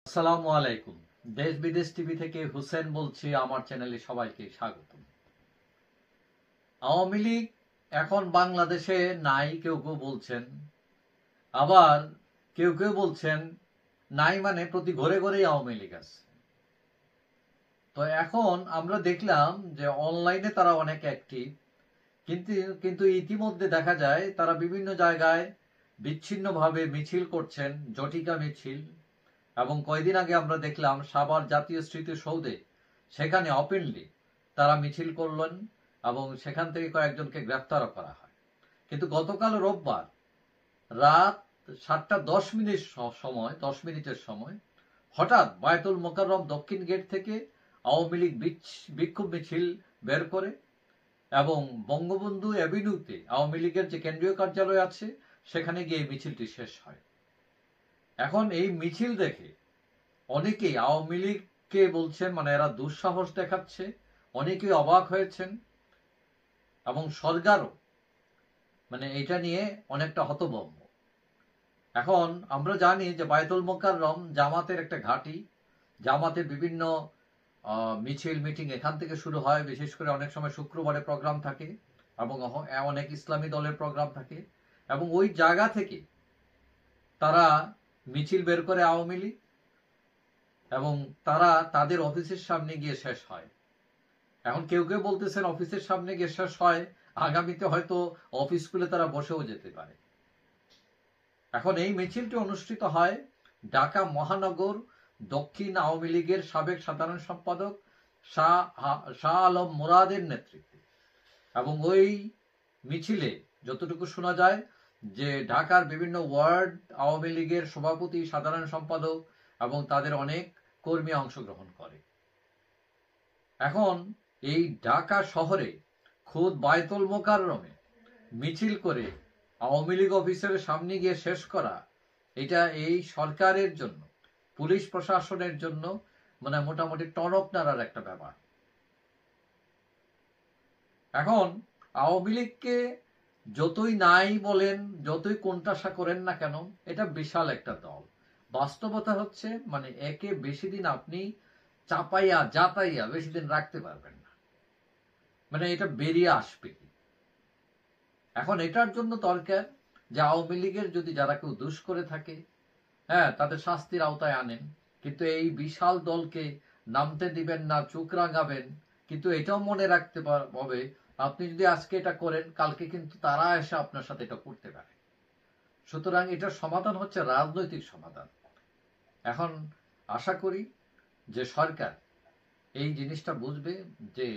আসসালামু আলাইকুম। দেশ বিদেশ টিভি থেকে হুসেন বলছি। আমার চ্যানেলে সবাইকে স্বাগত। আওয়ামী লীগ এখন বাংলাদেশে নাই কেউ কেউ বলছেন, আবার কেউ কেউ বলছেন নাই মানে প্রতি ঘরে ঘরেই আওয়ামী লীগ আছে। তো এখন আমরা দেখলাম যে অনলাইনে তারা অনেক অ্যাক্টিভ, কিন্তু কিন্তু ইতিমধ্যে দেখা যায় তারা বিভিন্ন জায়গায় বিচ্ছিন্নভাবে মিছিল করছেন, জটিকা মিছিল। এবং কয়েকদিন আগে আমরা দেখলাম সাভার জাতীয় স্মৃতিসৌধে, সেখানে ওপেনলি তারা মিছিল করলেন এবং সেখান থেকে কয়েকজনকে গ্রেফতারও করা হয়। কিন্তু গতকাল রোববার রাত 7:10 সময় 10 মিনিটের সময় হঠাৎ বায়তুল মোকাররম দক্ষিণ গেট থেকে আওয়ামী লীগ বিক্ষোভ মিছিল বের করে এবং বঙ্গবন্ধু অ্যাভিনিউতে আওয়ামী লীগের যে কেন্দ্রীয় কার্যালয় আছে সেখানে গিয়ে মিছিলটি শেষ হয়। এখন এই মিছিল দেখে অনেকেই আওয়ামী লীগকে বলছেন মানে এরা দুঃসাহস দেখাচ্ছে, অনেকেই অবাক হয়েছেন এবং সরকারও মানে এটা নিয়ে অনেকটা হতভম্ব। এখন আমরা জানি যে বায়তুল মোকাররম জামাতের একটা ঘাঁটি, জামাতের বিভিন্ন মিছিল মিটিং এখান থেকে শুরু হয়। বিশেষ করে অনেক সময় শুক্রবারে প্রোগ্রাম থাকে এবং অনেক ইসলামী দলের প্রোগ্রাম থাকে এবং ওই জায়গা থেকে তারা মিছিল বের করে আওয়ামী লীগ এবং তারা তাদের অফিসের সামনে গিয়ে শেষ হয়। এখন কেউ কেউ বলতেছেন অফিসের সামনে গিয়ে শেষ হয়, আগামীতে হয়তো অফিস খুলে তারা বসেও যেতে পারে। এখন এই মিছিলটি অনুষ্ঠিত হয় ঢাকা মহানগর দক্ষিণ আওয়ামী লীগের সাবেক সাধারণ সম্পাদক শাহ আলম মুরাদের নেতৃত্বে এবং ওই মিছিলে যতটুকু শোনা যায় যে ঢাকার বিভিন্ন ওয়ার্ড আওয়ামী লীগের সভাপতি, সাধারণ সম্পাদক এবং তাদের অনেক কর্মী অংশগ্রহণ করে। এখন এই ঢাকা শহরে খোদ বায়তুল মোকাররমে মিছিল করে আওয়ামী লীগ অফিসের সামনে গিয়ে শেষ করা, এটা এই সরকারের জন্য, পুলিশ প্রশাসনের জন্য মানে মোটামুটি টনক নাড়ার একটা ব্যাপার। এখন আওয়ামী লীগকে যতই নাই বলেন, যতই কোণঠাসা করেন না কেন, এটা বিশাল একটা দল। বাস্তবতা হচ্ছে মানে একে বেশি দিন আপনি চাপাইয়া জাতাইয়া বেশি দিন রাখতে পারবেন না, মানে এটা বেরিয়ে আসবে। এখন এটার জন্য দরকার যে আওয়ামী লীগের যদি যারা কেউ দুষ করে থাকে, হ্যাঁ, তাদের শাস্তির আওতায় আনেন, কিন্তু এই বিশাল দলকে নামতে দিবেন না, চোখ রাঙাবেন। কিন্তু এটাও মনে রাখতে হবে আপনি যদি আজকে এটা করেন, কালকে কিন্তু তারা এসে আপনার সাথে এটা করতে পারে। সুতরাং এটার সমাধান হচ্ছে রাজনৈতিক সমাধান। এখন আশা করি যে সরকার এই জিনিসটা বুঝবে যে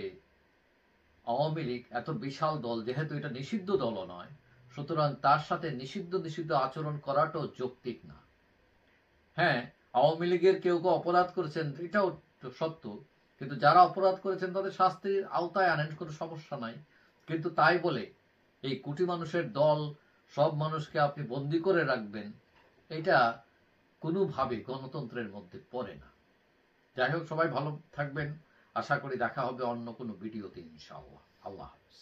আওয়ামী লীগ এত বিশাল দল, যেহেতু এটা নিষিদ্ধ দলও নয়, সুতরাং তার সাথে নিষিদ্ধ আচরণ করাটাও যৌক্তিক না। হ্যাঁ, আওয়ামী লীগের কেউ কেউ অপরাধ করেছেন, এটাও সত্য, কিন্তু যারা অপরাধ করেছেন তাদের শাস্তির আওতায় আনেন, কোনো সমস্যা নাই। কিন্তু তাই বলে এই কোটি মানুষের দল, সব মানুষকে আপনি বন্দি করে রাখবেন, এটা কোনোভাবে গণতন্ত্রের মধ্যে পড়ে না। যাই হোক, সবাই ভালো থাকবেন। আশা করি দেখা হবে অন্য কোনো ভিডিওতে ইনশাআল্লাহ। আল্লাহ হাফেজ।